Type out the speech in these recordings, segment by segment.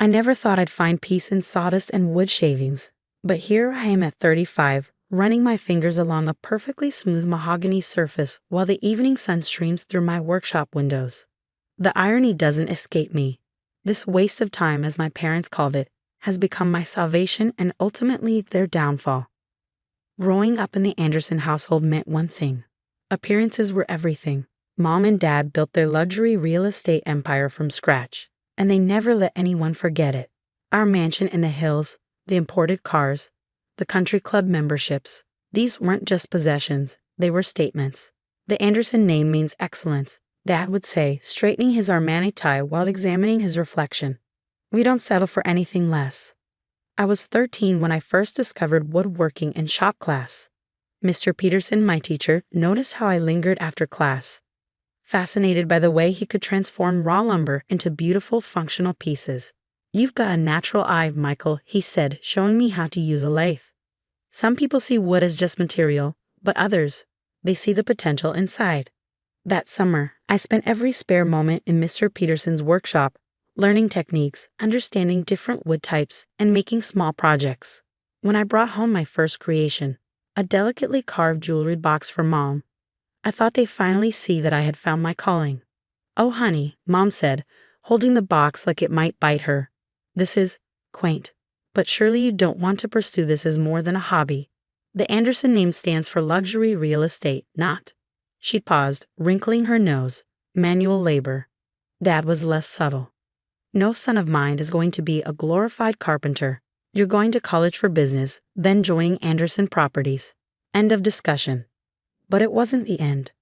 I never thought I'd find peace in sawdust and wood shavings, but here I am at 35, running my fingers along a perfectly smooth mahogany surface while the evening sun streams through my workshop windows. The irony doesn't escape me. This waste of time, as my parents called it, has become my salvation and ultimately their downfall. Growing up in the Anderson household meant one thing. Appearances were everything. Mom and Dad built their luxury real estate empire from scratch, and they never let anyone forget it. Our mansion in the hills, the imported cars, the country club memberships, these weren't just possessions, they were statements. The Anderson name means excellence, Dad would say, straightening his Armani tie while examining his reflection. We don't settle for anything less. I was 13 when I first discovered woodworking in shop class. Mr. Peterson, my teacher, noticed how I lingered after class, fascinated by the way he could transform raw lumber into beautiful functional pieces. "You've got a natural eye, Michael," he said, showing me how to use a lathe. Some people see wood as just material, but others, they see the potential inside. That summer, I spent every spare moment in Mr. Peterson's workshop, learning techniques, understanding different wood types, and making small projects. When I brought home my first creation, a delicately carved jewelry box for Mom, I thought they'd finally see that I had found my calling. "Oh, honey," Mom said, holding the box like it might bite her. "This is quaint, but surely you don't want to pursue this as more than a hobby. The Anderson name stands for luxury real estate, not—" She paused, wrinkling her nose. "Manual labor." Dad was less subtle. "No son of mine is going to be a glorified carpenter. You're going to college for business, then joining Anderson Properties." End of discussion. But it wasn't the end.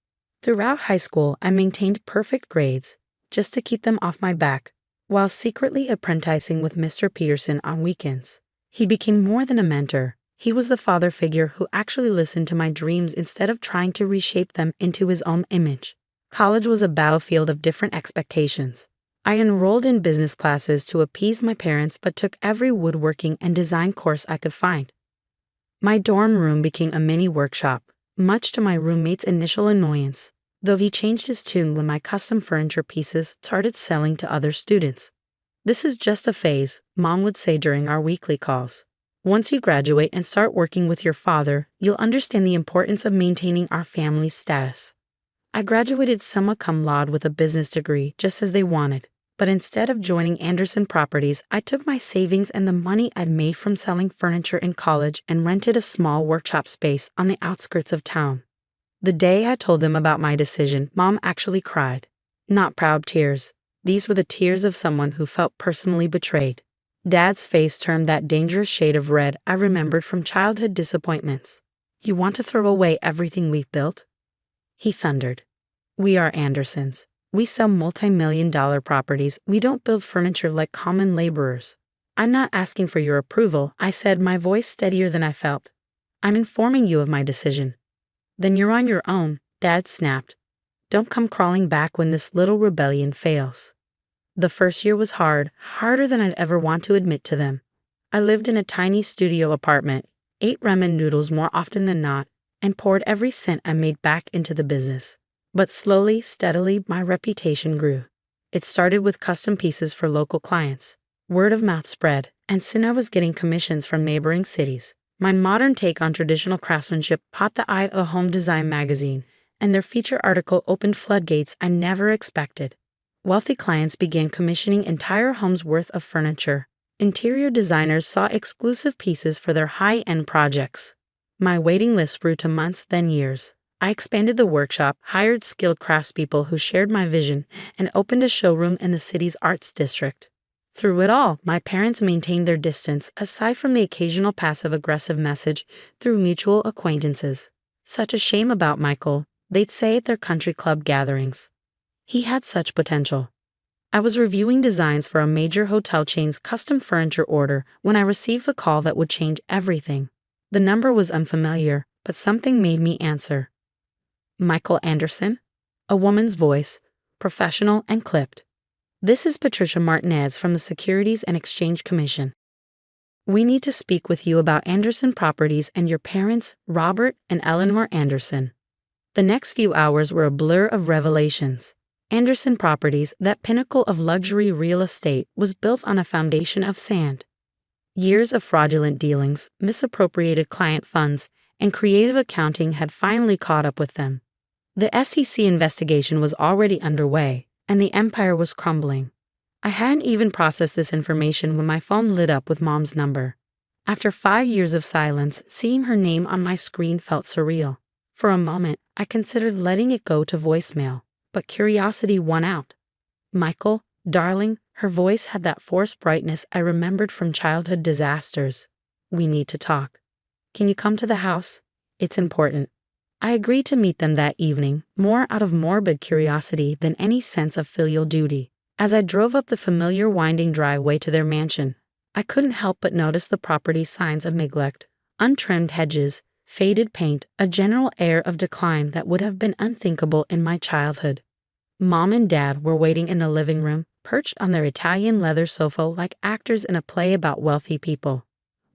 Throughout high school, I maintained perfect grades, just to keep them off my back, while secretly apprenticing with Mr. Peterson on weekends. He became more than a mentor. He was the father figure who actually listened to my dreams instead of trying to reshape them into his own image. College was a battlefield of different expectations. I enrolled in business classes to appease my parents but took every woodworking and design course I could find. My dorm room became a mini workshop, much to my roommate's initial annoyance, though he changed his tune when my custom furniture pieces started selling to other students. "This is just a phase," Mom would say during our weekly calls. "Once you graduate and start working with your father, you'll understand the importance of maintaining our family's status." I graduated summa cum laude with a business degree, just as they wanted. But instead of joining Anderson Properties, I took my savings and the money I'd made from selling furniture in college and rented a small workshop space on the outskirts of town. The day I told them about my decision, Mom actually cried. Not proud tears. These were the tears of someone who felt personally betrayed. Dad's face turned that dangerous shade of red I remembered from childhood disappointments. "You want to throw away everything we've built?" He thundered. "We are Andersons. We sell multi-million-dollar properties. We don't build furniture like common laborers." "I'm not asking for your approval," I said, my voice steadier than I felt. "I'm informing you of my decision." "Then you're on your own," Dad snapped. "Don't come crawling back when this little rebellion fails." The first year was hard, harder than I'd ever want to admit to them. I lived in a tiny studio apartment, ate ramen noodles more often than not, and poured every cent I made back into the business. But slowly, steadily, my reputation grew. It started with custom pieces for local clients. Word of mouth spread, and soon I was getting commissions from neighboring cities. My modern take on traditional craftsmanship caught the eye of a home design magazine, and their feature article opened floodgates I never expected. Wealthy clients began commissioning entire homes' worth of furniture. Interior designers saw exclusive pieces for their high-end projects. My waiting list grew to months, then years. I expanded the workshop, hired skilled craftspeople who shared my vision, and opened a showroom in the city's arts district. Through it all, my parents maintained their distance, aside from the occasional passive-aggressive message through mutual acquaintances. "Such a shame about Michael," they'd say at their country club gatherings. "He had such potential." I was reviewing designs for a major hotel chain's custom furniture order when I received the call that would change everything. The number was unfamiliar, but something made me answer. "Michael Anderson?" A woman's voice, professional and clipped. "This is Patricia Martinez from the Securities and Exchange Commission. We need to speak with you about Anderson Properties and your parents, Robert and Eleanor Anderson." The next few hours were a blur of revelations. Anderson Properties, that pinnacle of luxury real estate, was built on a foundation of sand. Years of fraudulent dealings, misappropriated client funds, and creative accounting had finally caught up with them. The SEC investigation was already underway, and the empire was crumbling. I hadn't even processed this information when my phone lit up with Mom's number. After 5 years of silence, seeing her name on my screen felt surreal. For a moment, I considered letting it go to voicemail, but curiosity won out. "Michael, darling," her voice had that forced brightness I remembered from childhood disasters. "We need to talk. Can you come to the house? It's important." I agreed to meet them that evening, more out of morbid curiosity than any sense of filial duty. As I drove up the familiar winding driveway to their mansion, I couldn't help but notice the property's signs of neglect: untrimmed hedges, faded paint, a general air of decline that would have been unthinkable in my childhood. Mom and Dad were waiting in the living room, perched on their Italian leather sofa like actors in a play about wealthy people.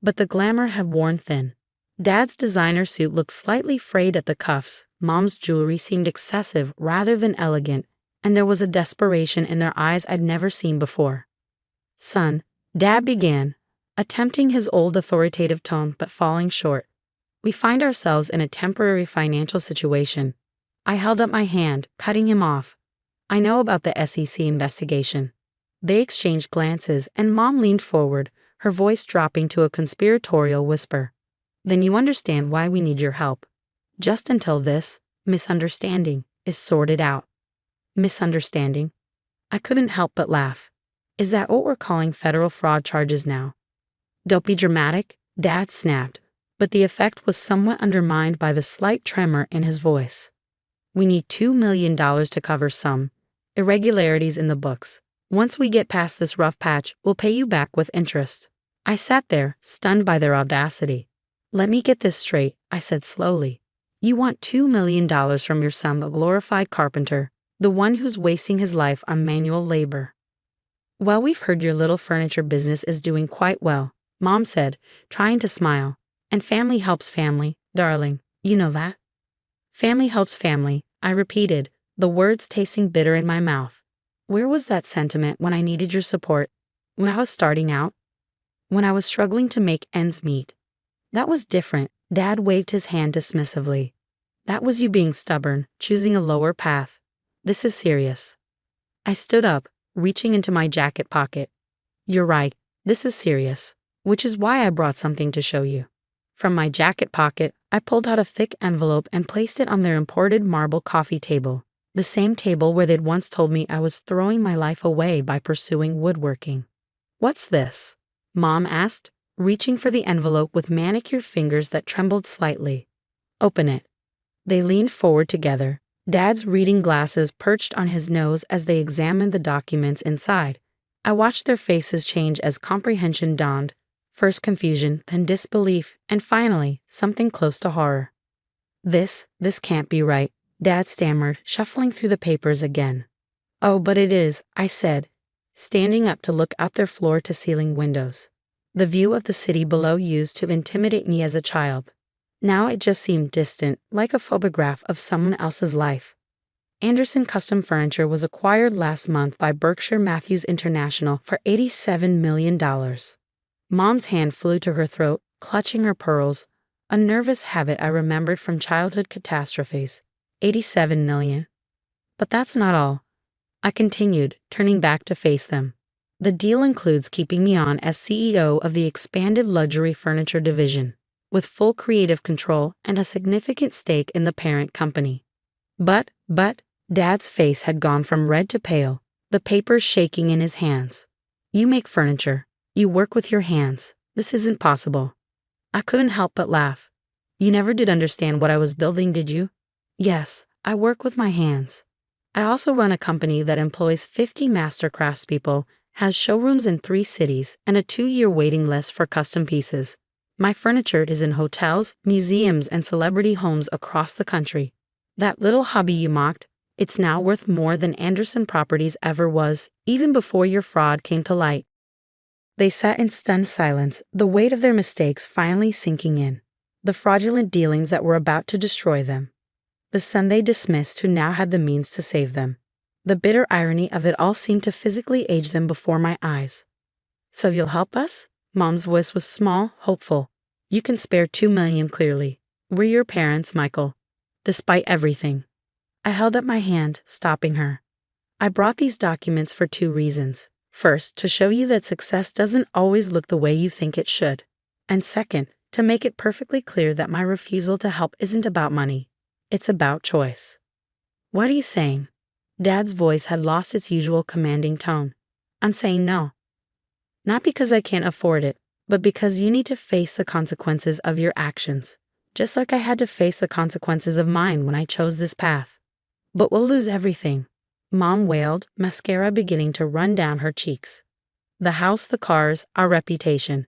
But the glamour had worn thin. Dad's designer suit looked slightly frayed at the cuffs, Mom's jewelry seemed excessive rather than elegant, and there was a desperation in their eyes I'd never seen before. "Son," Dad began, attempting his old authoritative tone but falling short. "We find ourselves in a temporary financial situation." I held up my hand, cutting him off. "I know about the SEC investigation." They exchanged glances, and Mom leaned forward, her voice dropping to a conspiratorial whisper. "Then you understand why we need your help. Just until this misunderstanding is sorted out." Misunderstanding? I couldn't help but laugh. "Is that what we're calling federal fraud charges now?" "Don't be dramatic," Dad snapped, but the effect was somewhat undermined by the slight tremor in his voice. "We need $2 million to cover some irregularities in the books. Once we get past this rough patch, we'll pay you back with interest." I sat there, stunned by their audacity. "Let me get this straight," I said slowly. "You want $2 million from your son, a glorified carpenter, the one who's wasting his life on manual labor?" "Well, we've heard your little furniture business is doing quite well," Mom said, trying to smile. "And family helps family, darling, you know that." "Family helps family," I repeated, the words tasting bitter in my mouth. Where was that sentiment when I needed your support? When I was starting out? When I was struggling to make ends meet? That was different. Dad waved his hand dismissively. "That was you being stubborn, choosing a lower path. This is serious." I stood up, reaching into my jacket pocket. "You're right, this is serious, which is why I brought something to show you." From my jacket pocket, I pulled out a thick envelope and placed it on their imported marble coffee table, the same table where they'd once told me I was throwing my life away by pursuing woodworking. "What's this?" Mom asked, reaching for the envelope with manicured fingers that trembled slightly. "Open it." They leaned forward together, Dad's reading glasses perched on his nose as they examined the documents inside. I watched their faces change as comprehension dawned, first confusion, then disbelief, and finally, something close to horror. This can't be right," Dad stammered, shuffling through the papers again. "Oh, but it is," I said, standing up to look out their floor-to-ceiling windows. The view of the city below used to intimidate me as a child. Now it just seemed distant, like a photograph of someone else's life. Anderson Custom Furniture was acquired last month by Berkshire Matthews International for $87 million. Mom's hand flew to her throat, clutching her pearls, a nervous habit I remembered from childhood catastrophes. 87 million. But that's not all. I continued, turning back to face them. The deal includes keeping me on as CEO of the expanded luxury furniture division, with full creative control and a significant stake in the parent company. But, Dad's face had gone from red to pale, the papers shaking in his hands. "You make furniture. You work with your hands. This isn't possible." I couldn't help but laugh. "You never did understand what I was building, did you?" "Yes, I work with my hands. I also run a company that employs 50 master craftspeople, has showrooms in 3 cities, and a 2-year waiting list for custom pieces. My furniture is in hotels, museums, and celebrity homes across the country. That little hobby you mocked, it's now worth more than Anderson Properties ever was, even before your fraud came to light." They sat in stunned silence, the weight of their mistakes finally sinking in, the fraudulent dealings that were about to destroy them, the son they dismissed who now had the means to save them. The bitter irony of it all seemed to physically age them before my eyes. So you'll help us? Mom's voice was small, hopeful. You can spare $2 million clearly. We're your parents, Michael. Despite everything. I held up my hand, stopping her. I brought these documents for two reasons. First, to show you that success doesn't always look the way you think it should. And second, to make it perfectly clear that my refusal to help isn't about money. It's about choice. What are you saying? Dad's voice had lost its usual commanding tone. I'm saying no. Not because I can't afford it, but because you need to face the consequences of your actions. Just like I had to face the consequences of mine when I chose this path. But we'll lose everything. Mom wailed, mascara beginning to run down her cheeks. The house, the cars, our reputation.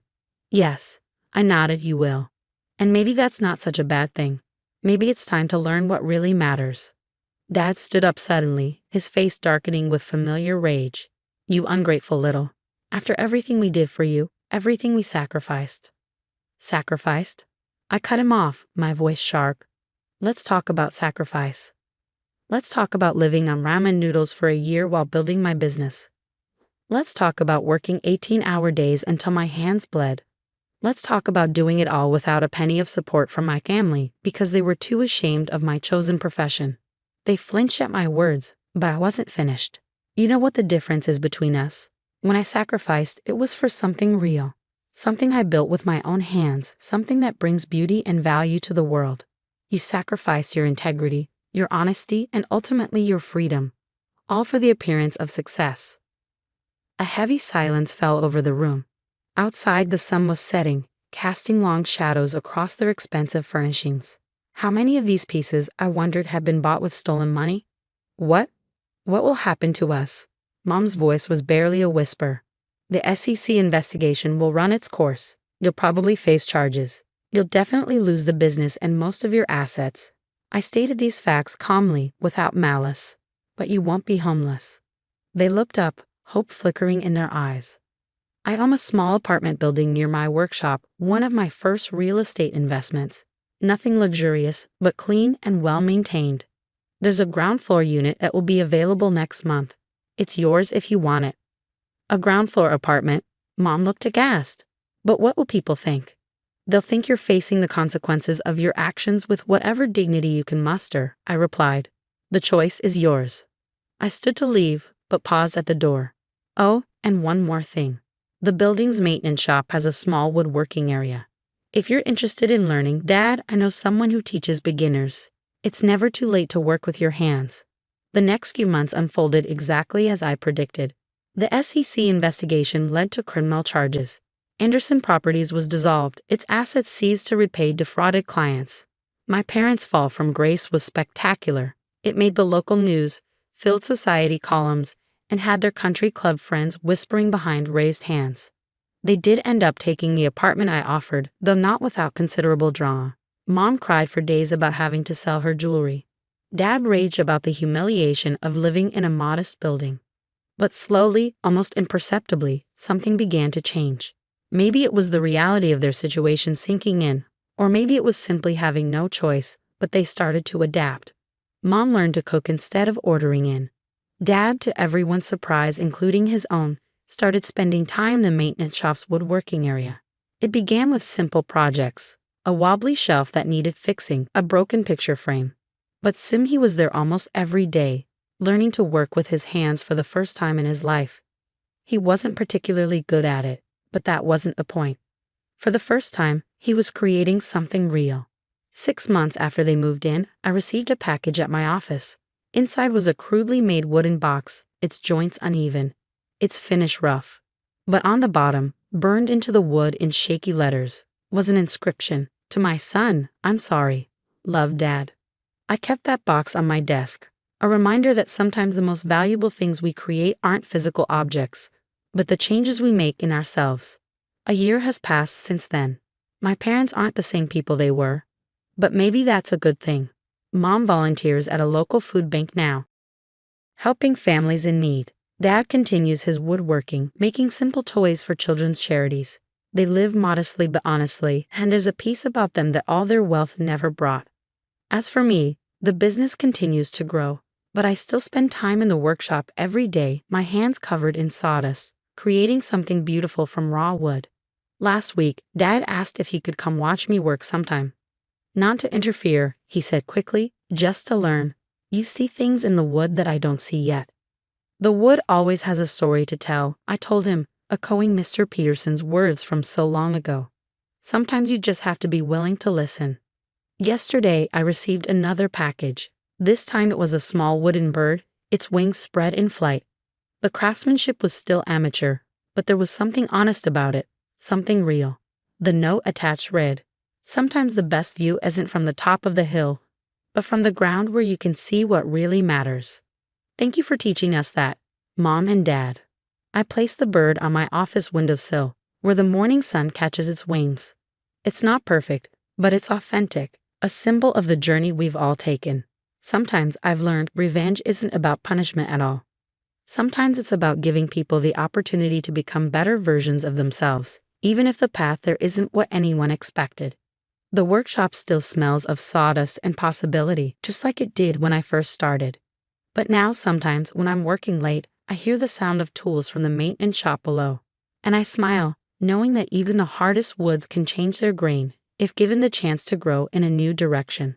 Yes, I nodded, you will. And maybe that's not such a bad thing. Maybe it's time to learn what really matters. Dad stood up suddenly, his face darkening with familiar rage. You ungrateful little. After everything we did for you, everything we sacrificed. Sacrificed? I cut him off, my voice sharp. Let's talk about sacrifice. Let's talk about living on ramen noodles for a year while building my business. Let's talk about working 18-hour days until my hands bled. Let's talk about doing it all without a penny of support from my family because they were too ashamed of my chosen profession. They flinched at my words, but I wasn't finished. You know what the difference is between us? When I sacrificed, it was for something real. Something I built with my own hands, something that brings beauty and value to the world. You sacrifice your integrity, your honesty, and ultimately your freedom, all for the appearance of success. A heavy silence fell over the room. Outside, the sun was setting, casting long shadows across their expensive furnishings. How many of these pieces, I wondered, had been bought with stolen money? What will happen to us? Mom's voice was barely a whisper. The SEC investigation will run its course. You'll probably face charges. You'll definitely lose the business and most of your assets. I stated these facts calmly, without malice. But you won't be homeless. They looked up, hope flickering in their eyes. I own a small apartment building near my workshop, one of my first real estate investments. Nothing luxurious, but clean and well-maintained. There's a ground floor unit that will be available next month. It's yours if you want it. A ground floor apartment? Mom looked aghast. But what will people think? They'll think you're facing the consequences of your actions with whatever dignity you can muster, I replied. The choice is yours. I stood to leave, but paused at the door. Oh, and one more thing. The building's maintenance shop has a small woodworking area. If you're interested in learning, Dad, I know someone who teaches beginners. It's never too late to work with your hands. The next few months unfolded exactly as I predicted. The SEC investigation led to criminal charges. Anderson Properties was dissolved, its assets seized to repay defrauded clients. My parents' fall from grace was spectacular. It made the local news, filled society columns, and had their country club friends whispering behind raised hands. They did end up taking the apartment I offered, though not without considerable drama. Mom cried for days about having to sell her jewelry. Dad raged about the humiliation of living in a modest building. But slowly, almost imperceptibly, something began to change. Maybe it was the reality of their situation sinking in, or maybe it was simply having no choice, but they started to adapt. Mom learned to cook instead of ordering in. Dad, to everyone's surprise, including his own, started spending time in the maintenance shop's woodworking area. It began with simple projects, a wobbly shelf that needed fixing, a broken picture frame. But soon he was there almost every day, learning to work with his hands for the first time in his life. He wasn't particularly good at it, but that wasn't the point. For the first time, he was creating something real. 6 months after they moved in, I received a package at my office. Inside was a crudely made wooden box, its joints uneven, its finish rough. But on the bottom, burned into the wood in shaky letters, was an inscription. To my son, I'm sorry. Love, Dad. I kept that box on my desk, a reminder that sometimes the most valuable things we create aren't physical objects, but the changes we make in ourselves. A year has passed since then. My parents aren't the same people they were, but maybe that's a good thing. Mom volunteers at a local food bank now, helping families in need. Dad continues his woodworking, making simple toys for children's charities. They live modestly but honestly, and there's a peace about them that all their wealth never brought. As for me, the business continues to grow. But I still spend time in the workshop every day, my hands covered in sawdust, creating something beautiful from raw wood. Last week, Dad asked if he could come watch me work sometime. Not to interfere, he said quickly, just to learn. You see things in the wood that I don't see yet. The wood always has a story to tell, I told him, echoing Mr. Peterson's words from so long ago. Sometimes you just have to be willing to listen. Yesterday, I received another package. This time it was a small wooden bird, its wings spread in flight. The craftsmanship was still amateur, but there was something honest about it, something real. The note attached read, "Sometimes the best view isn't from the top of the hill, but from the ground where you can see what really matters." Thank you for teaching us that, Mom and Dad. I placed the bird on my office windowsill, where the morning sun catches its wings. It's not perfect, but it's authentic, a symbol of the journey we've all taken. Sometimes I've learned revenge isn't about punishment at all. Sometimes it's about giving people the opportunity to become better versions of themselves, even if the path there isn't what anyone expected. The workshop still smells of sawdust and possibility, just like it did when I first started. But now sometimes when I'm working late, I hear the sound of tools from the maintenance shop below. And I smile, knowing that even the hardest woods can change their grain, if given the chance to grow in a new direction.